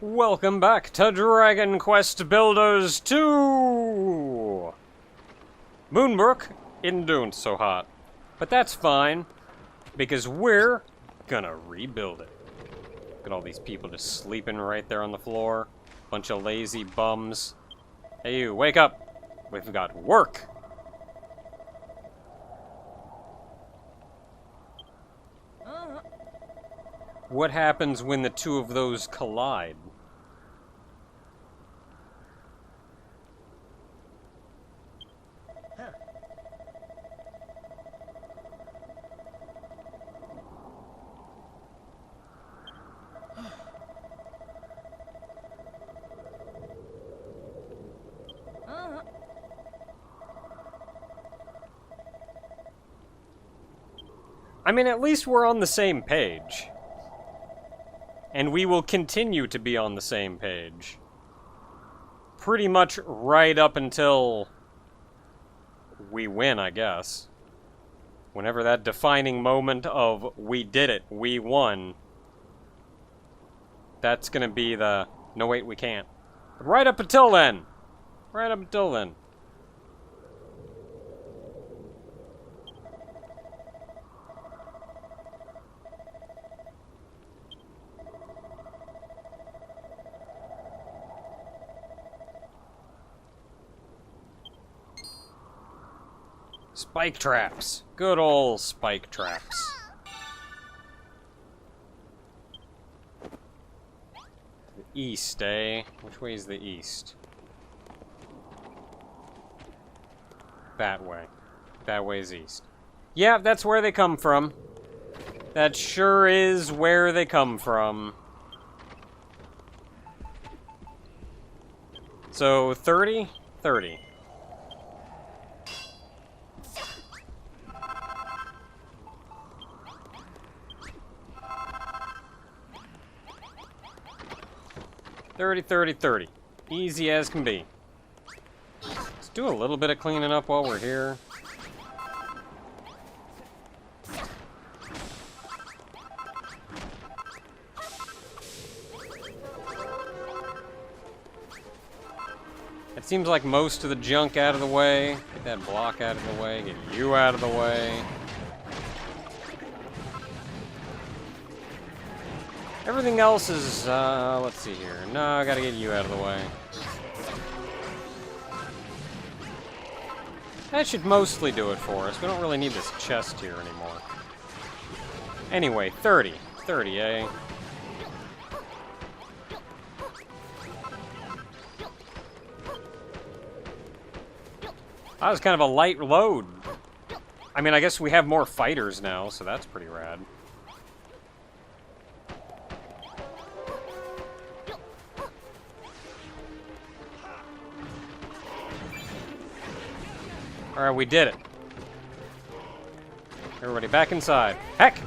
Welcome back to Dragon Quest Builders 2! Moonbrook isn't doing so hot, but that's fine, because we're gonna rebuild it. Look at all these people just sleeping right there on the floor. Bunch of lazy bums. Hey you, wake up! We've got work! What happens when the two of those collide? I mean, at least we're on the same page. And we will continue to be on the same page. Pretty much right up until we win, I guess. Whenever that defining moment of we did it, we won, that's gonna be the, no wait, we can't. But right up until then. Right up until then. Spike traps. Good old spike traps. The east, eh? Which way is the east? That way. That way is east. Yeah, that's where they come from. That sure is where they come from. So, 30? 30. $30. Easy as can be. Let's do a little bit of cleaning up while we're here. It seems like most of the junk out of the way. Get that block out of the way. Get you out of the way. Everything else is, let's see here. No, I gotta get you out of the way. That should mostly do it for us. We don't really need this chest here anymore. Anyway, 30. 30, eh? That was kind of a light load. I mean, I guess we have more fighters now, so that's pretty rad. Alright, we did it. Everybody back inside. Heck!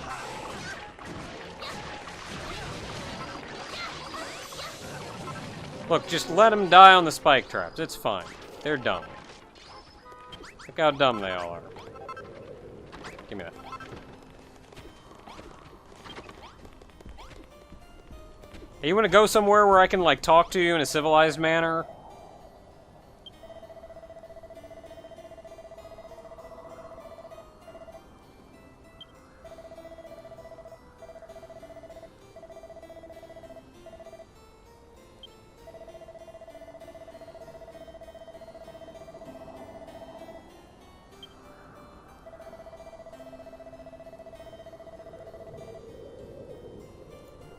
Look, just let them die on the spike traps. It's fine. They're dumb. Look how dumb they all are. Give me that. Hey, you want to go somewhere where I can, like, talk to you in a civilized manner?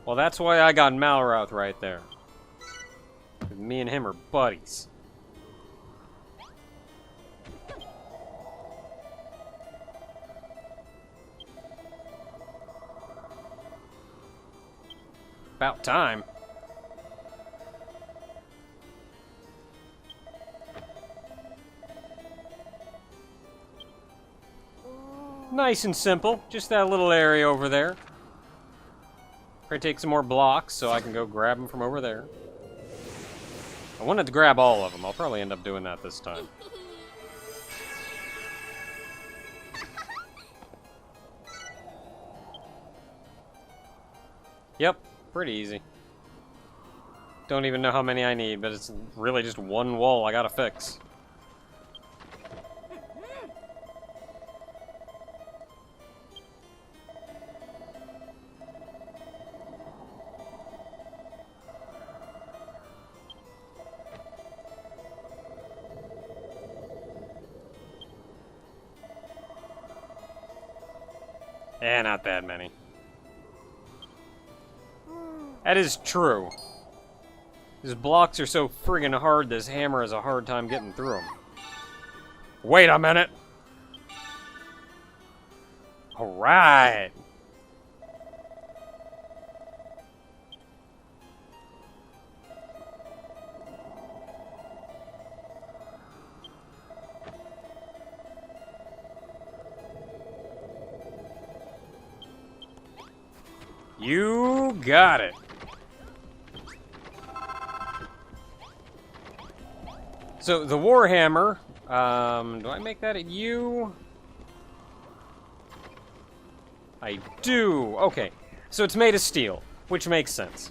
Well, that's why I got Malrouth right there. Me and him are buddies. About time. Nice and simple. Just that little area over there. Probably take some more blocks so I can go grab them from over there. I wanted to grab all of them. I'll probably end up doing that this time. Yep, pretty easy. Don't even know how many I need, but it's really just one wall I gotta fix. Not that many. That is true. These blocks are so friggin' hard, this hammer has a hard time getting through them. Wait a minute! Alright! You got it. So the Warhammer, do I make that at U? I do. Okay. So it's made of steel, which makes sense.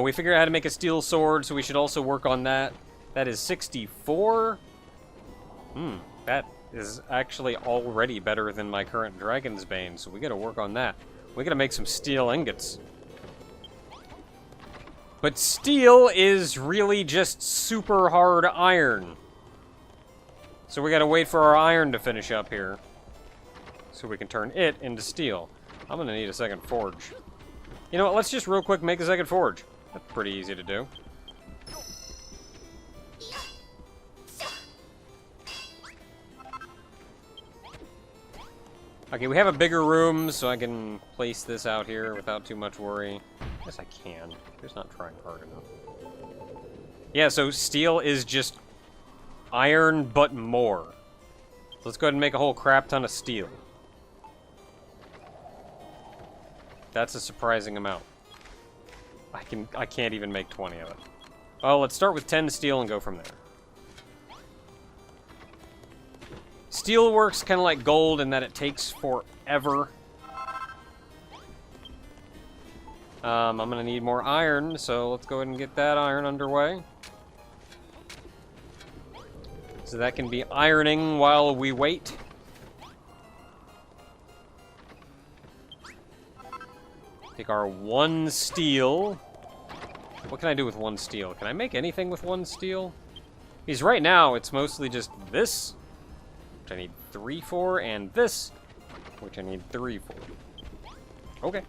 We figured out how to make a steel sword, so we should also work on that. That is 64. That is actually already better than my current Dragon's Bane, so we gotta work on that. We gotta make some steel ingots. But steel is really just super hard iron. So we gotta wait for our iron to finish up here, so we can turn it into steel. I'm gonna need a second forge. You know what, let's just real quick make a second forge. That's pretty easy to do. Okay, we have a bigger room, so I can place this out here without too much worry. Yes, I can. Just not trying hard enough. Yeah, so steel is just iron, but more. So let's go ahead and make a whole crap ton of steel. That's a surprising amount. I can't even make 20 of it. Oh, let's start with 10 steel and go from there. Steel works kind of like gold in that it takes forever. I'm going to need more iron, so let's go ahead and get that iron underway. So that can be ironing while we wait. Take our 1 steel. What can I do with 1 steel? Can I make anything with 1 steel? Because right now, it's mostly just this, which I need 3 for, and this, which I need 3 for. Okay.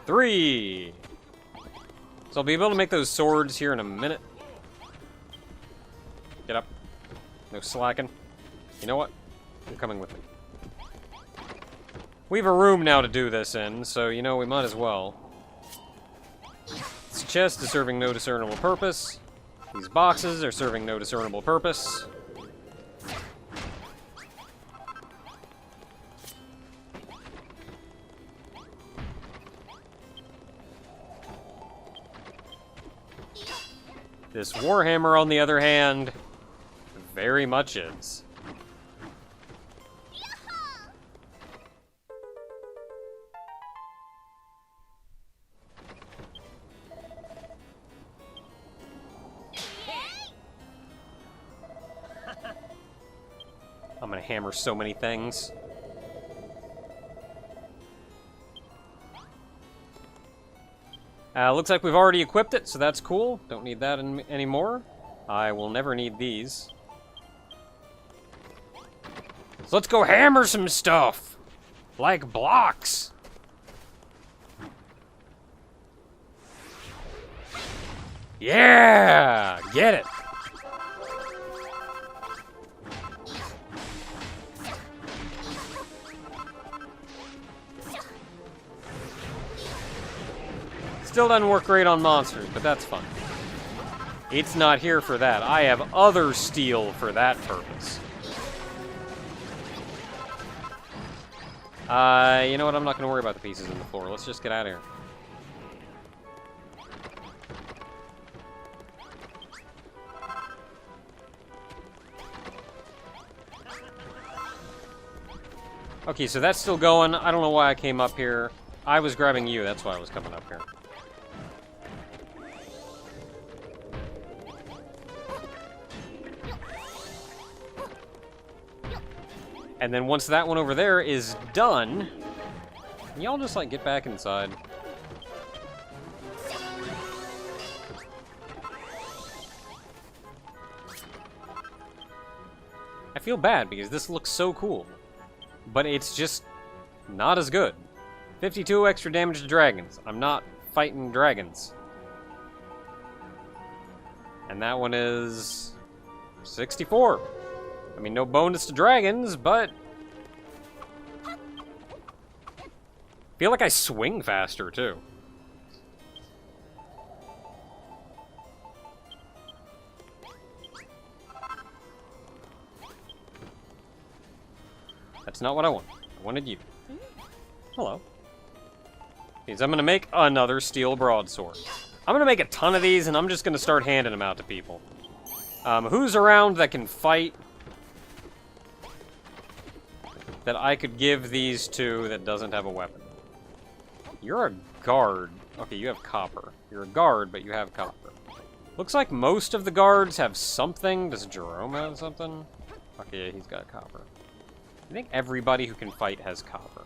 Three. So I'll be able to make those swords here in a minute. Get up. No slacking. You know what? You're coming with me. We have a room now to do this in, so you know we might as well. This chest is serving no discernible purpose. These boxes are serving no discernible purpose. This Warhammer, on the other hand, very much is. I'm gonna hammer so many things. Looks like we've already equipped it, so that's cool. Don't need that anymore. I will never need these. So let's go hammer some stuff! Like blocks! Yeah! Get it! Still doesn't work great on monsters, but that's fine. It's not here for that. I have other steel for that purpose. You know what? I'm not going to worry about the pieces in the floor. Let's just get out of here. Okay, so that's still going. I don't know why I came up here. I was grabbing you. That's why I was coming up here. And then once that one over there is done, y'all just, like, get back inside. I feel bad because this looks so cool, but it's just not as good. 52 extra damage to dragons. I'm not fighting dragons. And that one is 64. I mean, no bonus to dragons, but I feel like I swing faster, too. That's not what I want. I wanted you. Hello. Because I'm going to make another steel broadsword. I'm going to make a ton of these, and I'm just going to start handing them out to people. Who's around that can fight that I could give these to that doesn't have a weapon? You're a guard. Okay, you have copper. You're a guard, but you have copper. Looks like most of the guards have something. Does Jerome have something? Okay, yeah, he's got copper. I think everybody who can fight has copper.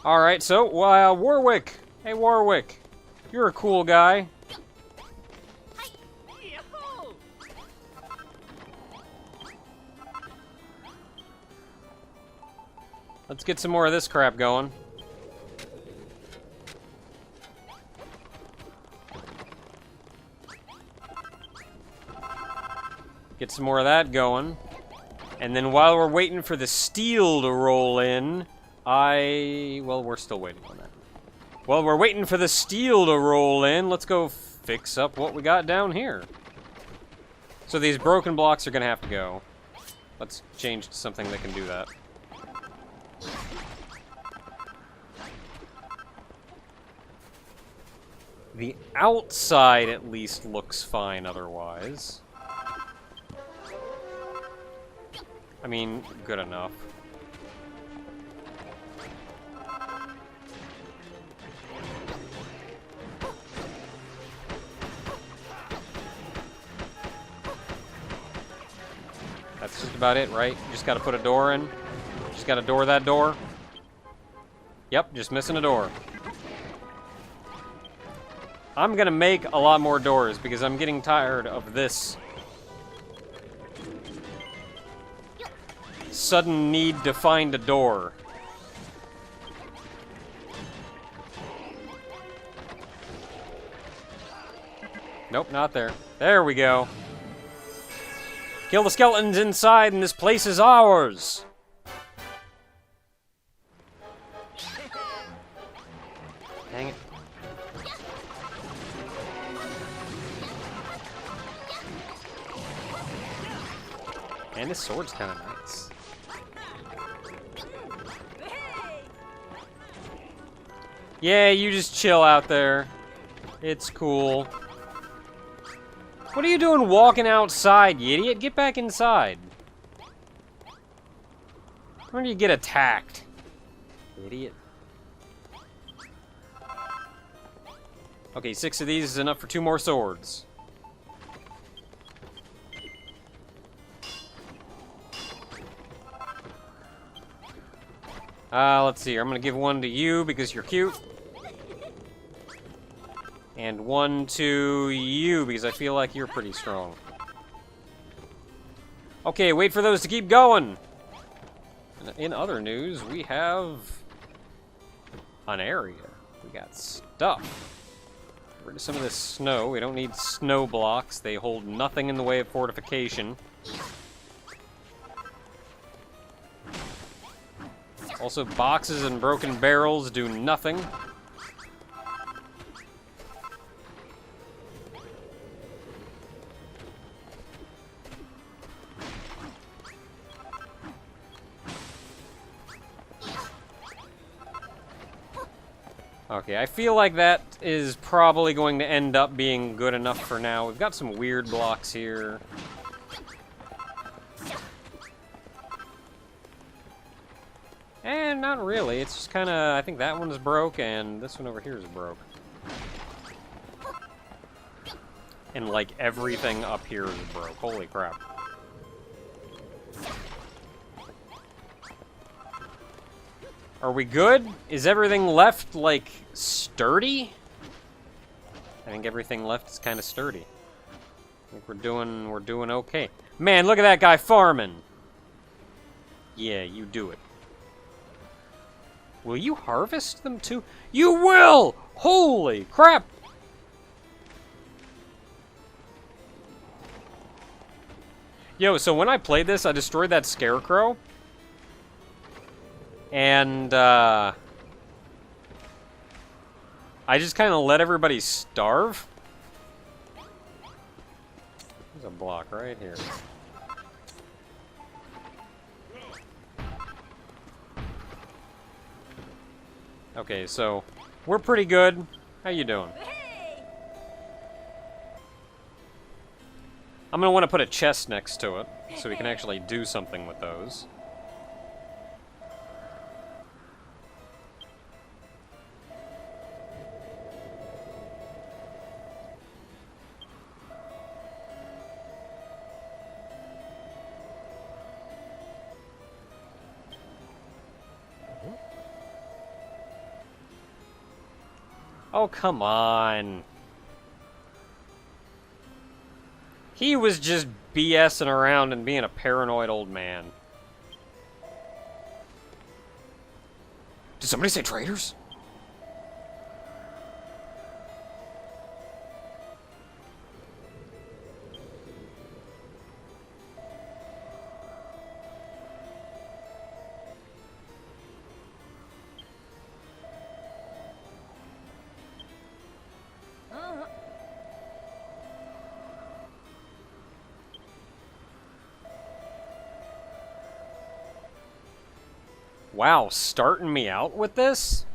Alright, so, Warwick! Hey, Warwick! You're a cool guy. Let's get some more of this crap going. Get some more of that going. And then while we're waiting for the steel to roll in, well, we're still waiting on that. While we're waiting for the steel to roll in, let's go fix up what we got down here. So these broken blocks are going to have to go. Let's change to something that can do that. The outside, at least, looks fine otherwise. I mean, good enough. That's just about it, right? You just gotta put a door in. Just gotta door that door. Yep, just missing a door. I'm gonna make a lot more doors because I'm getting tired of this sudden need to find a door. Nope, not there. There we go. Kill the skeletons inside and this place is ours. Dang it. And this sword's kind of nice. Yeah, you just chill out there. It's cool. What are you doing walking outside, you idiot? Get back inside. Where do you get attacked? Idiot. Okay, 6 of these is enough for 2 more swords. Let's see here. I'm gonna give one to you because you're cute. And one to you because I feel like you're pretty strong. Okay, wait for those to keep going. In other news, we have an area. We got stuff. Get rid of some of this snow. We don't need snow blocks. They hold nothing in the way of fortification. Also, boxes and broken barrels do nothing. Okay, I feel like that is probably going to end up being good enough for now. We've got some weird blocks here. And not really, it's just kind of, I think that one's broke, and this one over here is broke. And, like, everything up here is broke. Holy crap. Are we good? Is everything left, like, sturdy? I think everything left is kind of sturdy. I think we're doing okay. Man, look at that guy farming! Yeah, you do it. Will you harvest them too? You will! Holy crap! Yo, so when I played this, I destroyed that scarecrow. And, I just kind of let everybody starve. There's a block right here. Okay, so we're pretty good. How you doing? I'm gonna want to put a chest next to it, so we can actually do something with those. Oh, come on. He was just BSing around and being a paranoid old man. Did somebody say traitors? Wow, starting me out with this?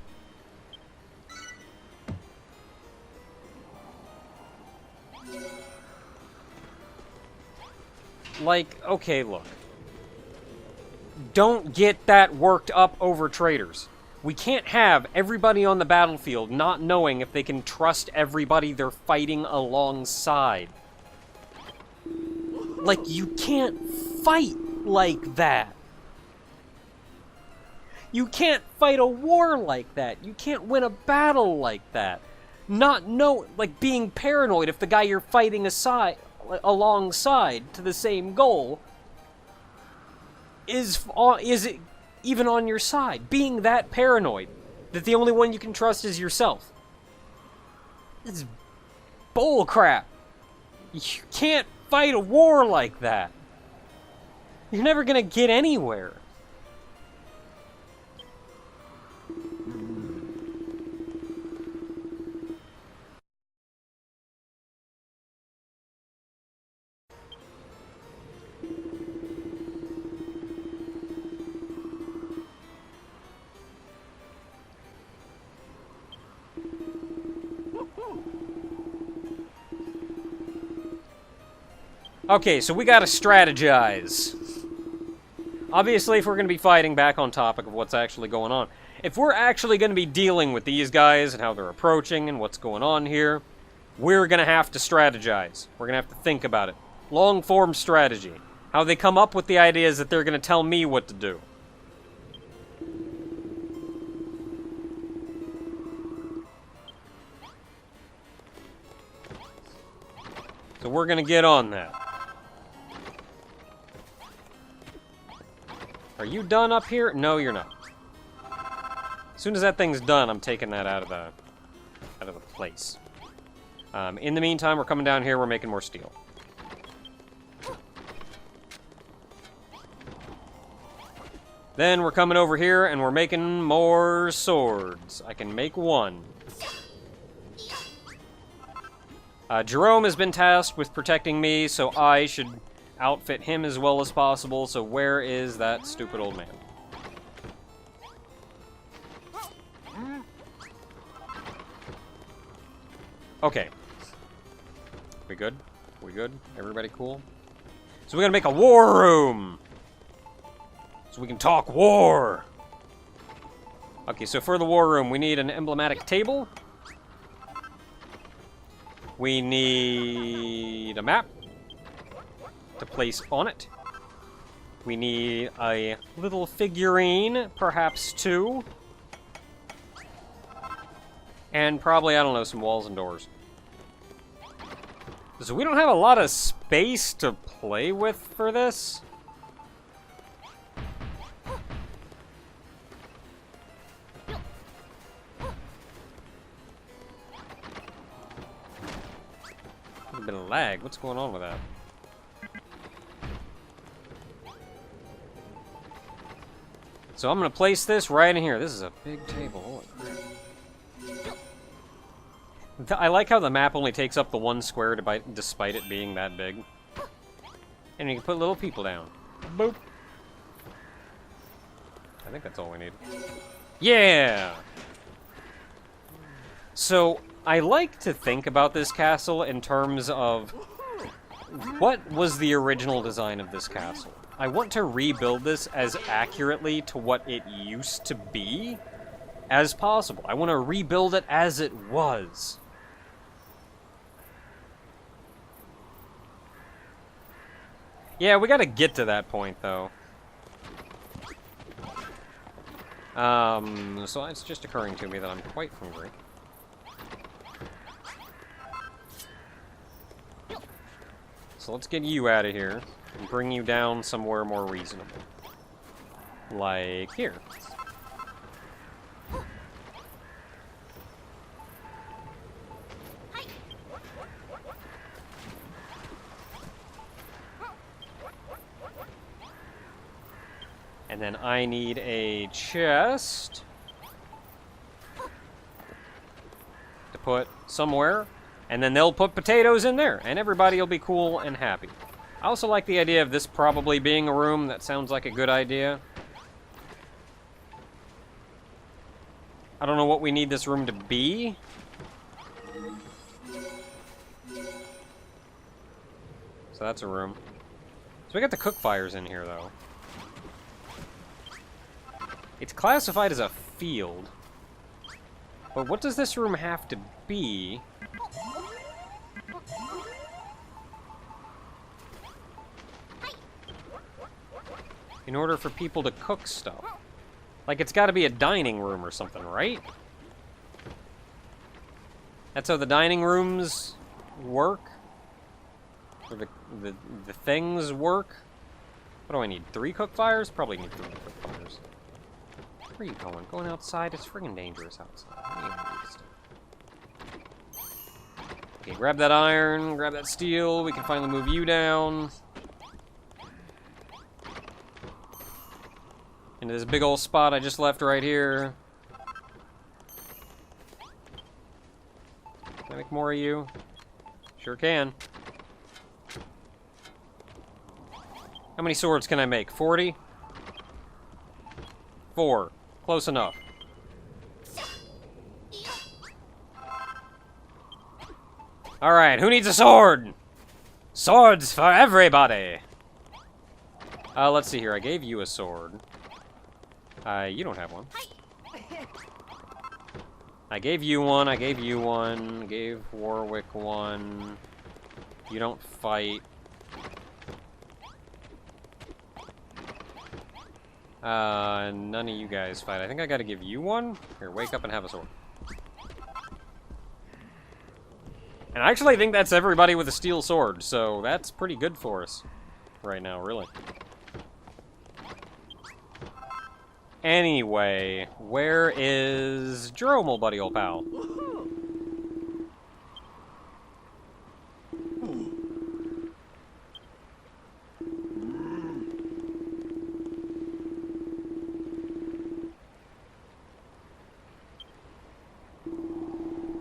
Like, okay, look. Don't get that worked up over traitors. We can't have everybody on the battlefield not knowing if they can trust everybody they're fighting alongside. Like, you can't fight like that. You can't fight a war like that. You can't win a battle like that. Like, being paranoid if the guy you're fighting alongside to the same goal is it even on your side. Being that paranoid that the only one you can trust is yourself. It's bull crap. You can't fight a war like that. You're never gonna get anywhere. Okay, so we gotta strategize. Obviously, if we're gonna be fighting, back on topic of what's actually going on, if we're actually gonna be dealing with these guys and how they're approaching and what's going on here, we're gonna have to strategize. We're gonna have to think about it. Long-form strategy. How they come up with the ideas that they're gonna tell me what to do. So we're gonna get on that. Are you done up here? No, you're not. As soon as that thing's done, I'm taking that out of the place. In the meantime, we're coming down here, we're making more steel. Then we're coming over here and we're making more swords. I can make one. Jerome has been tasked with protecting me, so I should outfit him as well as possible. So where is that stupid old man? Okay. We good? We good? Everybody cool? So we're gonna make a war room! So we can talk war! Okay, so for the war room, we need an emblematic table. We need a map to place on it. We need a little figurine, perhaps two. And probably, I don't know, some walls and doors. So we don't have a lot of space to play with for this. A bit of lag. What's going on with that? So I'm going to place this right in here. This is a big table. Holy crap. I like how the map only takes up the one square despite it being that big. And you can put little people down. Boop. I think that's all we need. Yeah! So, I like to think about this castle in terms of what was the original design of this castle. I want to rebuild this as accurately to what it used to be as possible. I want to rebuild it as it was. Yeah, we gotta get to that point, though. So it's just occurring to me that I'm quite hungry. So let's get you out of here and bring you down somewhere more reasonable. Like here. And then I need a chest to put somewhere, and then they'll put potatoes in there, and everybody will be cool and happy. I also like the idea of this probably being a room. That sounds like a good idea. I don't know what we need this room to be. So that's a room. So we got the cook fires in here, though. It's classified as a field. But what does this room have to be? In order for people to cook stuff. Like, it's got to be a dining room or something, right? That's how the dining rooms work? Or the things work? What do I need? 3 cook fires? Probably need 3 cook fires. Where are you going? Going outside? It's friggin' dangerous outside. Okay, grab that iron, grab that steel. We can finally move you down. Into this big old spot I just left right here. Can I make more of you? Sure can. How many swords can I make? 40? 4. Close enough. Alright, who needs a sword? Swords for everybody! Let's see here. I gave you a sword. You don't have one. I gave you one, I gave you one, gave Warwick one. You don't fight. None of you guys fight. I think I gotta give you one. Here, wake up and have a sword. And I actually think that's everybody with a steel sword, so that's pretty good for us right now, really. Anyway, where is Jerome, old buddy, old pal?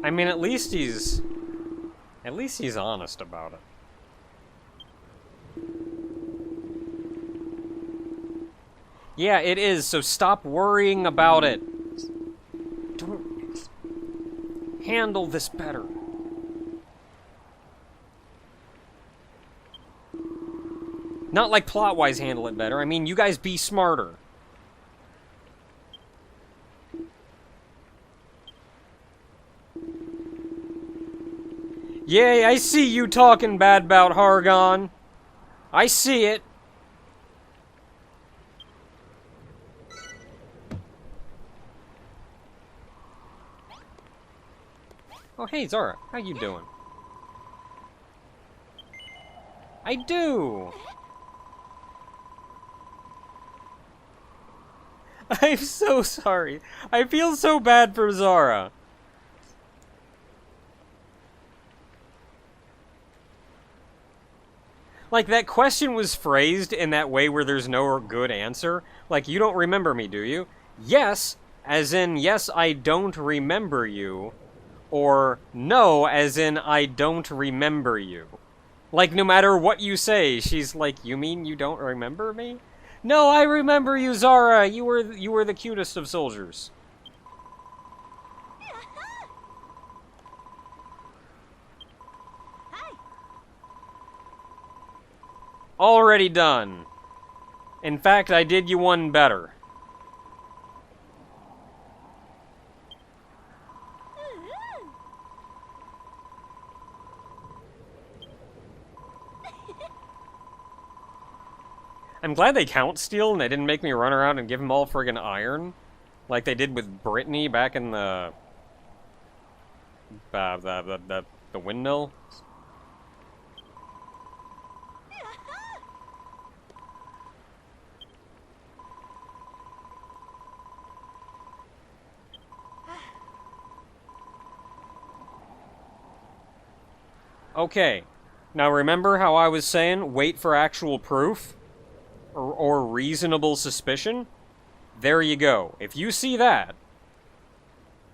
I mean, at least he's honest about it. Yeah, it is, so stop worrying about it. Don't handle this better. Not like plot-wise handle it better. I mean, you guys be smarter. Yay, I see you talking bad about Hargon. I see it. Oh, hey, Zara. How you doing? I do. I'm so sorry. I feel so bad for Zara. Like, that question was phrased in that way where there's no good answer. Like, you don't remember me, do you? Yes, as in, yes, I don't remember you. Or, no, as in, I don't remember you. Like, no matter what you say, she's like, you mean you don't remember me? No, I remember you, Zara! You were the cutest of soldiers. Already done. In fact, I did you one better. I'm glad they count steel and they didn't make me run around and give them all friggin' iron. Like they did with Brittany back in the windmill. Okay, now remember how I was saying wait for actual proof? Or reasonable suspicion? There you go. If you see that,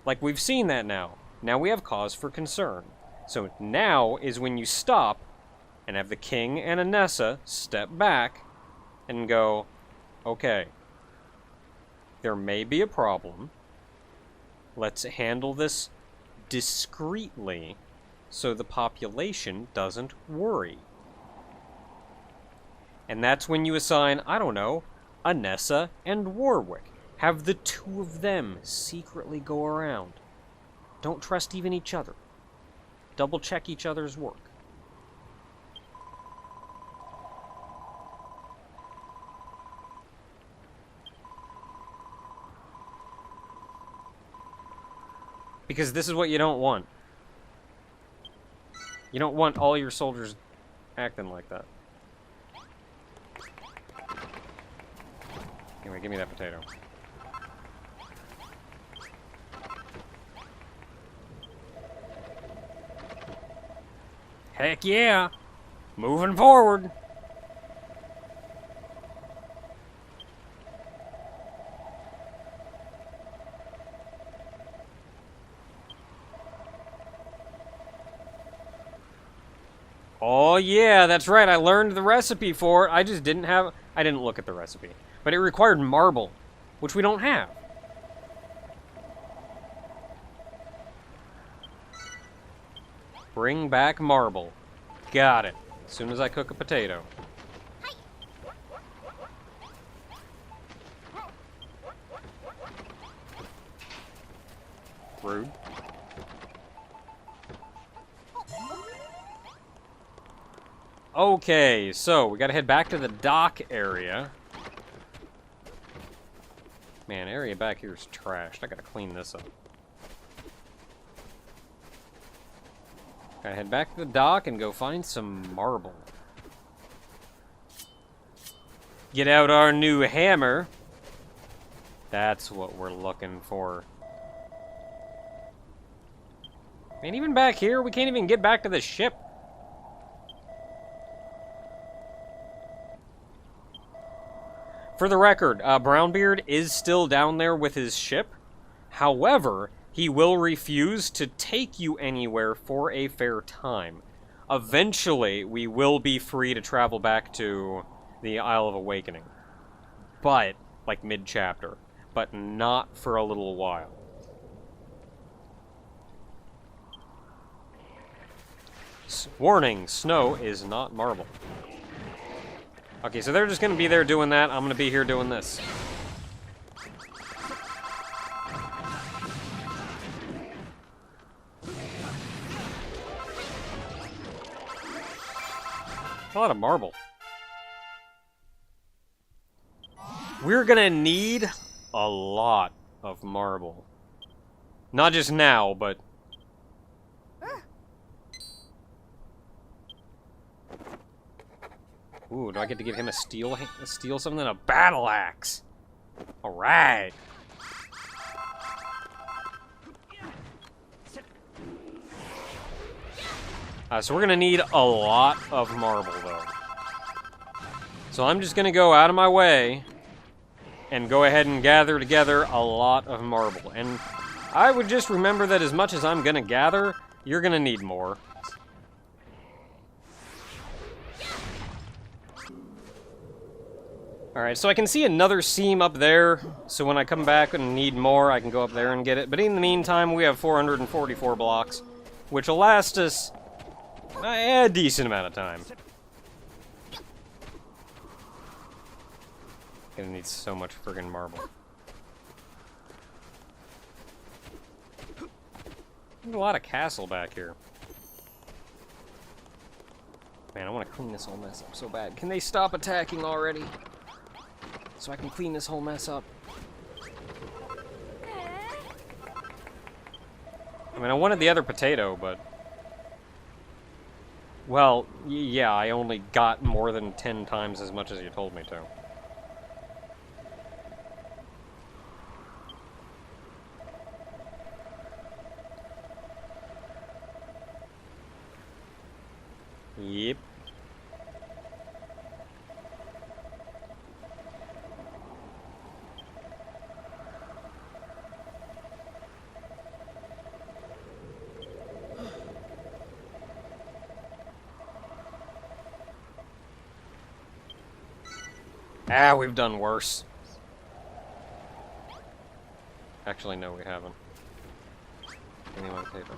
like we've seen that now, now we have cause for concern. So now is when you stop and have the king and Anessa step back and go, okay, there may be a problem. Let's handle this discreetly so the population doesn't worry. And that's when you assign, I don't know, Anessa and Warwick. Have the two of them secretly go around. Don't trust even each other. Double check each other's work. Because this is what you don't want. You don't want all your soldiers acting like that. Anyway, give me that potato. Heck yeah! Moving forward! Oh yeah, that's right, I learned the recipe for it. I just didn't have... I didn't look at the recipe. But it required marble, which we don't have. Bring back marble. Got it. As soon as I cook a potato. Rude. Okay, so we gotta head back to the dock area. Man, area back here is trashed. I gotta clean this up. Gotta head back to the dock and go find some marble. Get out our new hammer. That's what we're looking for. Man, even back here, we can't even get back to the ship. For the record, Brownbeard is still down there with his ship. However, he will refuse to take you anywhere for a fair time. Eventually, we will be free to travel back to the Isle of Awakening. But, like mid-chapter. But not for a little while. Warning, snow is not marble. Okay, so they're just gonna be there doing that. I'm gonna be here doing this. A lot of marble. We're gonna need a lot of marble. Not just now, but... Ooh, do I get to give him a steel something? A battle axe! Alright! So we're gonna need a lot of marble, though. So I'm just gonna go out of my way and go ahead and gather together a lot of marble. And I would just remember that as much as I'm gonna gather, you're gonna need more. Alright, so I can see another seam up there, so when I come back and need more, I can go up there and get it. But in the meantime, we have 444 blocks, which will last us a decent amount of time. Gonna need so much friggin' marble. There's a lot of castle back here. Man, I want to clean this whole mess up so bad. Can they stop attacking already? So I can clean this whole mess up. I mean, I wanted the other potato, but... Well, yeah, I only got more than 10 times as much as you told me to. Yep. Ah, we've done worse. Actually, no, we haven't. Anyone paper.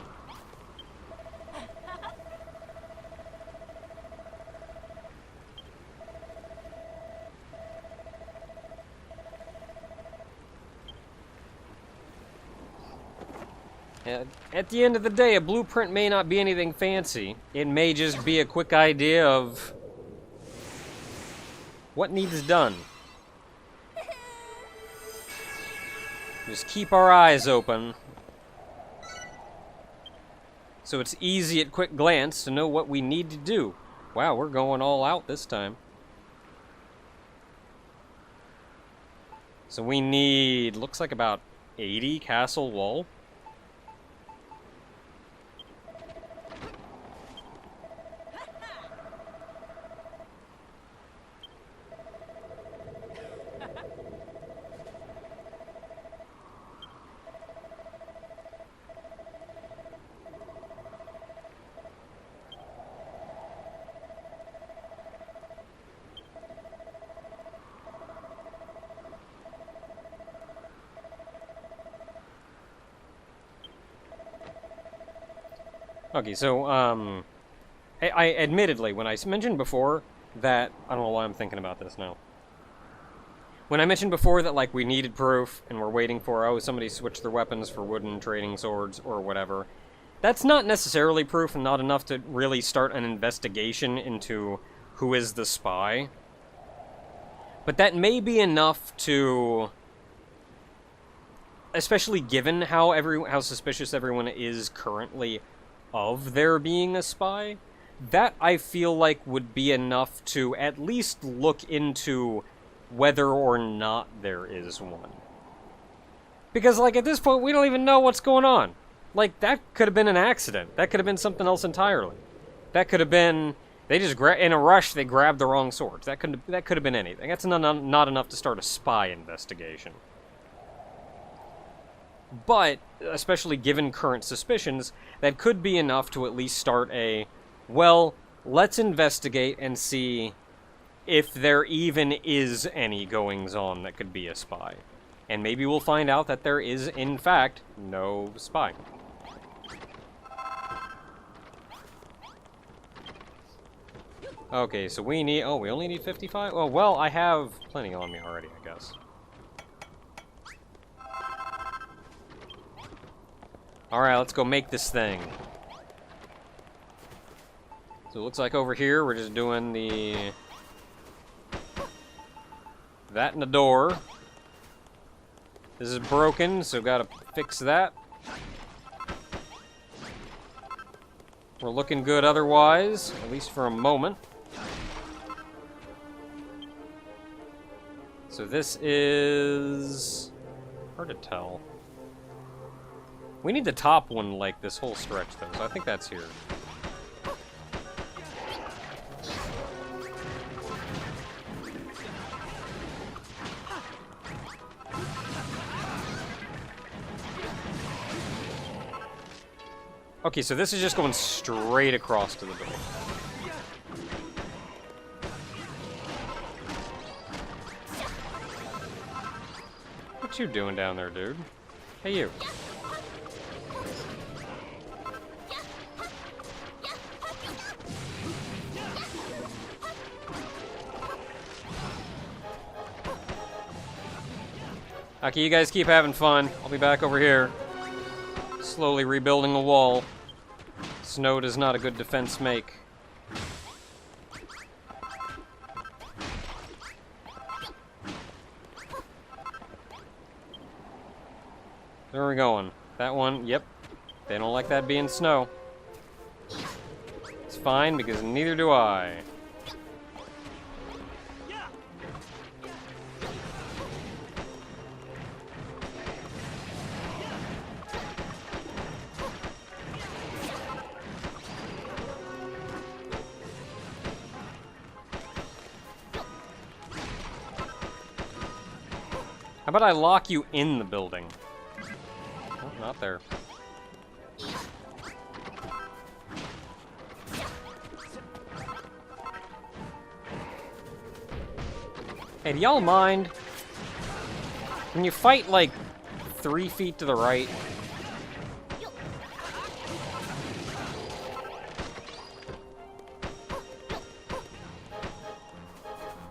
At the end of the day, a blueprint may not be anything fancy. It may just be a quick idea of what needs done. Just keep our eyes open, so it's easy at quick glance to know what we need to do. Wow, we're going all out this time. So we need, looks like about 80 castle wall. Okay, so, I admittedly, when I mentioned before that, I don't know why I'm thinking about this now. When I mentioned before that, like, we needed proof, and we're waiting for, oh, somebody switched their weapons for wooden trading swords, or whatever, that's not necessarily proof, and not enough to really start an investigation into who is the spy. But that may be enough to... Especially given how suspicious everyone is currently of there being a spy, that I feel like would be enough to at least look into whether or not there is one. Because, like, at this point, we don't even know what's going on. Like, that could have been an accident. That could have been something else entirely. That could have been... They just, in a rush, they grabbed the wrong swords. That could have been anything. That's not enough to start a spy investigation. But, especially given current suspicions, that could be enough to at least start a, well, let's investigate and see if there even is any goings-on that could be a spy. And maybe we'll find out that there is, in fact, no spy. Okay, so we need... Oh, we only need 55? Oh, well, I have plenty on me already, I guess. Alright, let's go make this thing. So it looks like over here, we're just doing the... that and the door. This is broken, so gotta fix that. We're looking good otherwise, at least for a moment. So this is... hard to tell. We need the top one, like, this whole stretch, though, so I think that's here. Okay, so this is just going straight across to the door. What you doing down there, dude? Hey, you. Okay, you guys keep having fun. I'll be back over here. Slowly rebuilding a wall. Snow does not a good defense make. Where are we going? That one, yep. They don't like that being snow. It's fine, because neither do I. How about I lock you in the building? Oh, not there. Hey, do y'all mind when you fight like 3 feet to the right?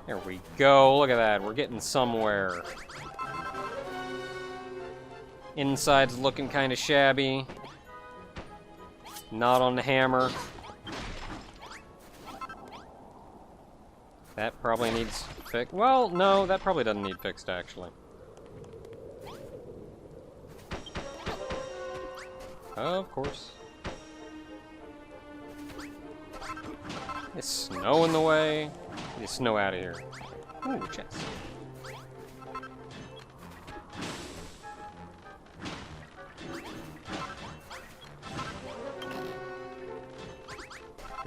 There we go. Look at that. We're getting somewhere. Inside's looking kind of shabby. Not on the hammer. That probably needs fixed. Well, no, that probably doesn't need fixed, actually. Of course. There's snow in the way. Get the snow out of here. Ooh, chest.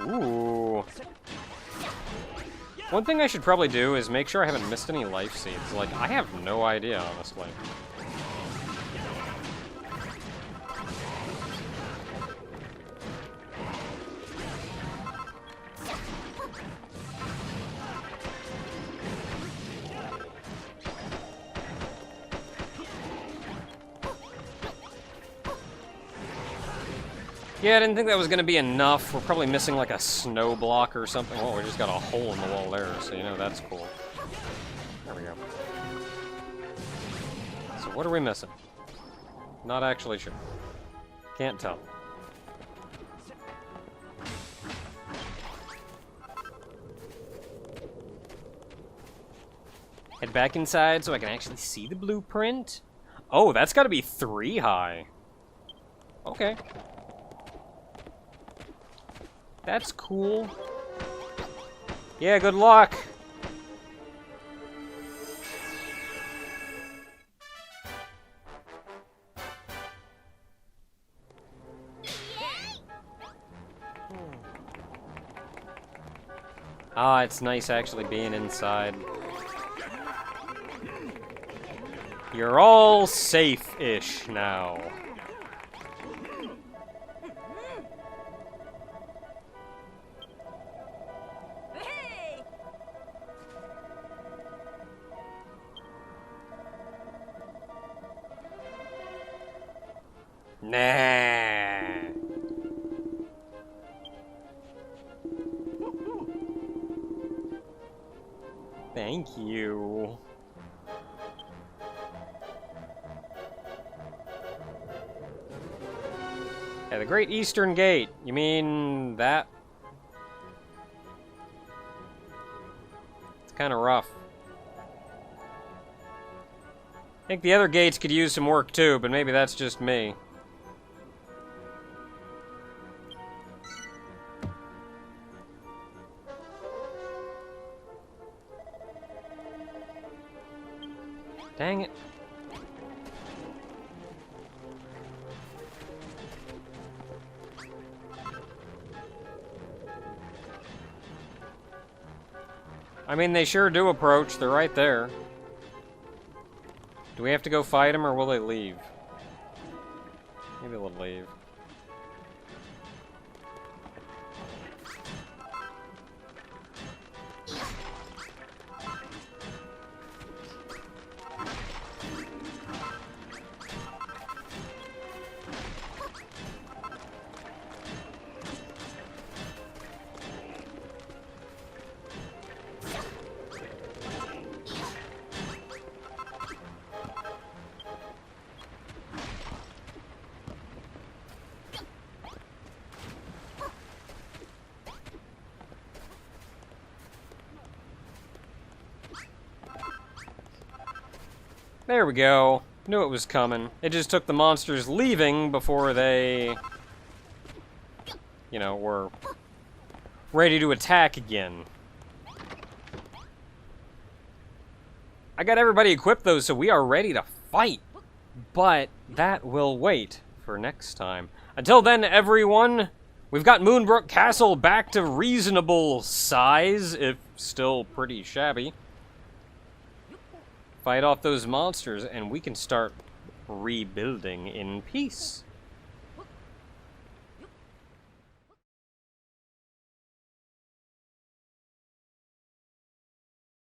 Ooh. One thing I should probably do is make sure I haven't missed any life seeds. Like, I have no idea, honestly. Yeah, I didn't think that was going to be enough. We're probably missing like a snow block or something. Oh, we just got a hole in the wall there, so you know that's cool. There we go. So what are we missing? Not actually sure. Can't tell. Head back inside so I can actually see the blueprint. Oh, that's got to be 3 high. Okay. That's cool. Yeah, good luck. Ah, it's nice actually being inside. You're all safe-ish now. Nah. Thank you. Yeah, the Great Eastern Gate. You mean that? It's kind of rough. I think the other gates could use some work too, but maybe that's just me. Dang it. I mean, they sure do approach. They're right there. Do we have to go fight them, or will they leave? Maybe they'll leave. There we go. Knew it was coming. It just took the monsters leaving before they, you know, were ready to attack again. I got everybody equipped though, so we are ready to fight. But that will wait for next time. Until then, everyone, we've got Moonbrook Castle back to reasonable size, if still pretty shabby. Fight off those monsters, and we can start rebuilding in peace.